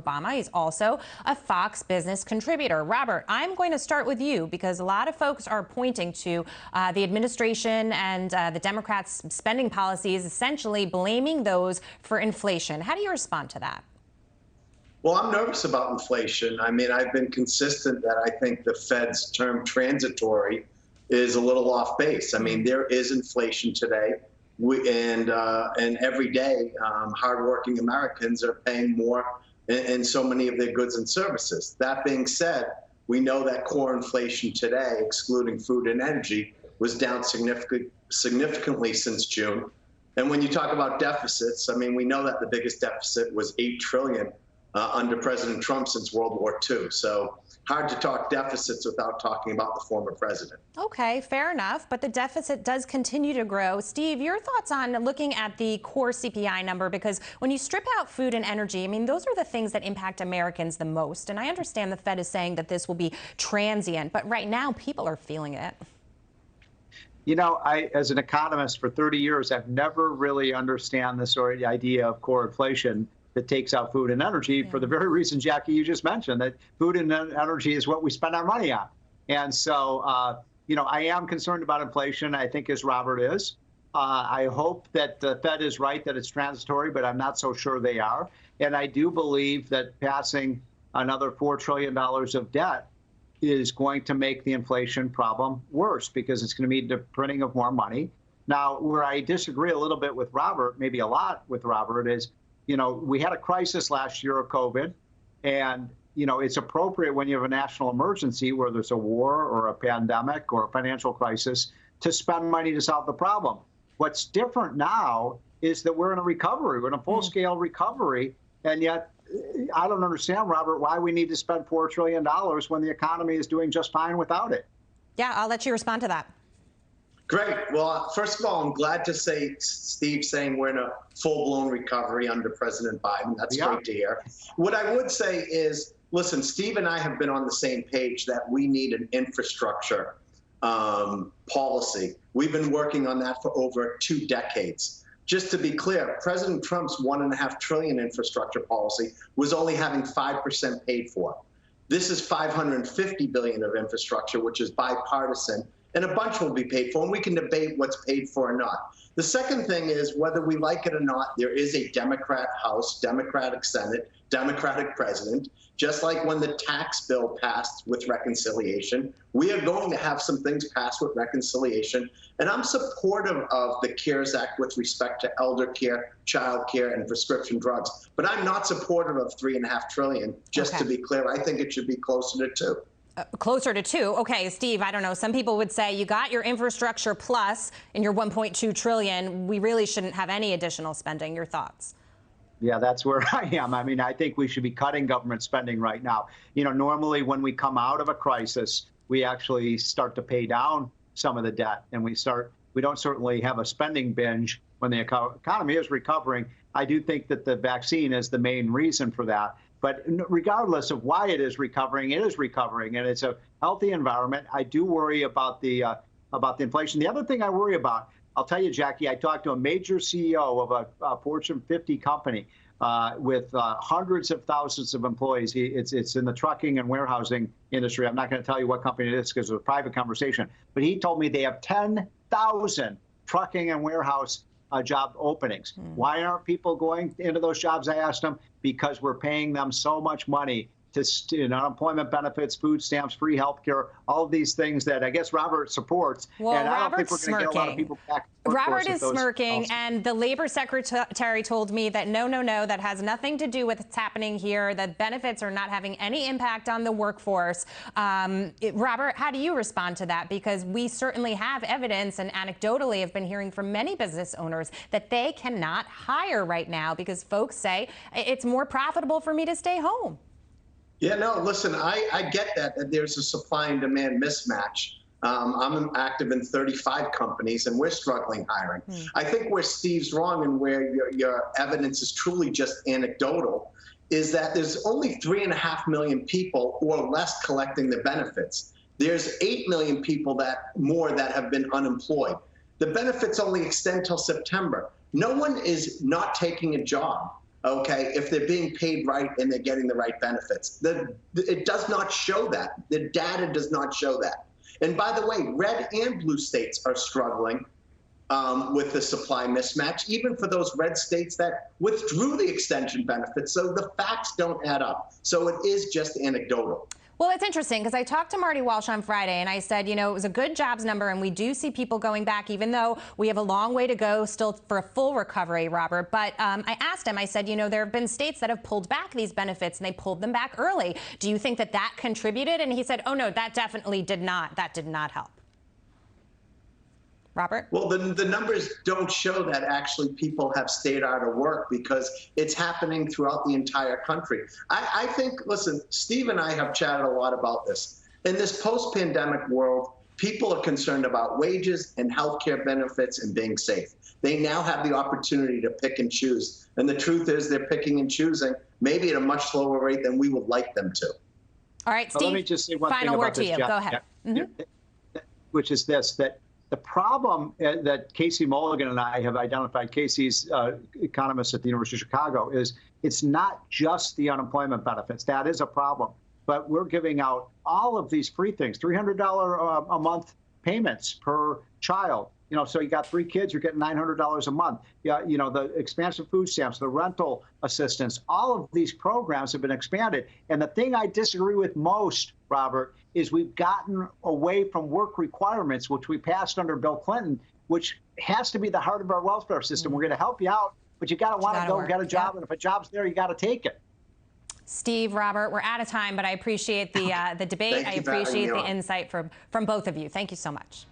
Obama. He's also a Fox Business contributor. Robert, I'm going to start with you because a lot of folks are pointing to the administration and the Democrats' spending policies, essentially blaming those for inflation. How do you respond to that? Well, I'm nervous about inflation. I mean, I've been consistent that I think the Fed's term transitory is a little off base. I mean, there is inflation today. And every day, hardworking Americans are paying more in so many of their goods and services. That being said, we know that core inflation today, excluding food and energy, was down significantly since June. And when you talk about deficits, I mean, we know that the biggest deficit was $8 trillion under President Trump since World War II. So hard to talk deficits without talking about the former president. Okay, fair enough. But the deficit does continue to grow. Steve, your thoughts on looking at the core CPI number? Because when you strip out food and energy, I mean, those are the things that impact Americans the most. And I understand the Fed is saying that this will be transient, but right now people are feeling it. You know, as an economist for 30 years, I've never really understand this sort of idea of core inflation that takes out food and energy for the very reason, Jackie, you just mentioned, that food and energy is what we spend our money on. And so, you know, I am concerned about inflation, I think, as Robert is. I hope that the Fed is right, that it's transitory, but I'm not so sure they are. And I do believe that passing another $4 trillion of debt is going to make the inflation problem worse because it's going to mean the printing of more money. Now, where I disagree a little bit with Robert, maybe a lot with Robert, is, you know, we had a crisis last year of COVID, and, you know, it's appropriate when you have a national emergency where there's a war or a pandemic or a financial crisis to spend money to solve the problem. What's different now is that we're in a recovery, we're in a full-scale recovery, and yet I don't understand, Robert, why we need to spend $4 trillion when the economy is doing just fine without it. Yeah, I'll let you respond to that. Great. Well, first of all, I'm glad to say Steve saying we're in a full-blown recovery under President Biden. That's great to hear. What I would say is, listen, Steve and I have been on the same page that we need an infrastructure policy. We've been working on that for over 2 decades. Just to be clear, President Trump's $1.5 trillion infrastructure policy was only having 5% paid for. This is $550 billion of infrastructure, which is bipartisan, and a bunch will be paid for, and we can debate what's paid for or not. The second thing is, whether we like it or not, there is a Democrat House, Democratic Senate, Democratic president. Just like when the tax bill passed with reconciliation, we are going to have some things passed with reconciliation. And I'm supportive of the CARES Act with respect to elder care, child care, and prescription drugs. But I'm not supportive of $3.5 trillion. Just to be clear, I think it should be closer to 2. Closer to 2. Okay, Steve, I don't know. Some people would say you got your infrastructure plus in your $1.2 trillion. We really shouldn't have any additional spending. Your thoughts? Yeah, that's where I am. I mean, I think we should be cutting government spending right now. You know, normally when we come out of a crisis, we actually start to pay down some of the debt, and we don't certainly have a spending binge when the economy is recovering. I do think that the vaccine is the main reason for that. But regardless of why it is recovering, and it's a healthy environment. I do worry about the inflation. The other thing I worry about, I'll tell you, Jackie, I talked to a major CEO of a Fortune 50 company with hundreds of thousands of employees. It's in the trucking and warehousing industry. I'm not going to tell you what company it is because it's a private conversation. But he told me they have 10,000 trucking and warehouse job openings. Why aren't people going into those jobs? I asked them. Because we're paying them so much money to unemployment benefits, food stamps, free health care, all of these things that I guess Robert supports. Well, and I don't think Robert's we're going to get a lot of people back. Robert is smirking, and the labor secretary told me that no, that has nothing to do with what's happening here, that benefits are not having any impact on the workforce. Robert, how do you respond to that? Because we certainly have evidence and anecdotally have been hearing from many business owners that they cannot hire right now because folks say it's more profitable for me to stay home. Yeah, no, listen, I get that there's a supply and demand mismatch. I'm active in 35 companies, and we're struggling hiring. I think where Steve's wrong and where your evidence is truly just anecdotal is that there's only 3.5 million people or less collecting the benefits. There's 8 million people that have been unemployed. The benefits only extend till September. No one is not taking a job. okay, if they're being paid right and they're getting the right benefits. It does not show that. The data does not show that. And by the way, red and blue states are struggling with the supply mismatch, even for those red states that withdrew the extension benefits. So the facts don't add up. So it is just anecdotal. Well, it's interesting because I talked to Marty Walsh on Friday and I said, it was a good jobs number and we do see people going back, even though we have a long way to go still for a full recovery, Robert. But I asked him, I said, there have been states that have pulled back these benefits and they pulled them back early. Do you think that that contributed? And he said, oh, no, that definitely did not. That did not help. Robert? Well, the numbers don't show that actually people have stayed out of work because it's happening throughout the entire country. I think, listen, Steve and I have chatted a lot about this. In this post-pandemic world, people are concerned about wages and healthcare benefits and being safe. They now have the opportunity to pick and choose. And the truth is they're picking and choosing, maybe at a much slower rate than we would like them to. All right, Steve, let me just say one thing final about word to this, you. Jeff. Go ahead. Mm-hmm. Which is this, that the problem that Casey Mulligan and I have identified, Casey's economist at the University of Chicago, is it's not just the unemployment benefits. That is a problem. But we're giving out all of these free things, $300 a month payments per child. So you got 3 kids, you're getting $900 a month. Yeah, the expansion of food stamps, the rental assistance, all of these programs have been expanded. And the thing I disagree with most, Robert, is we've gotten away from work requirements, which we passed under Bill Clinton, which has to be the heart of our welfare system. We're going to help you out, but you got to want to go get a job. And if a job's there, you got to take it. Steve, Robert, we're out of time, but I appreciate the debate. I appreciate the insight from both of you. Thank you so much.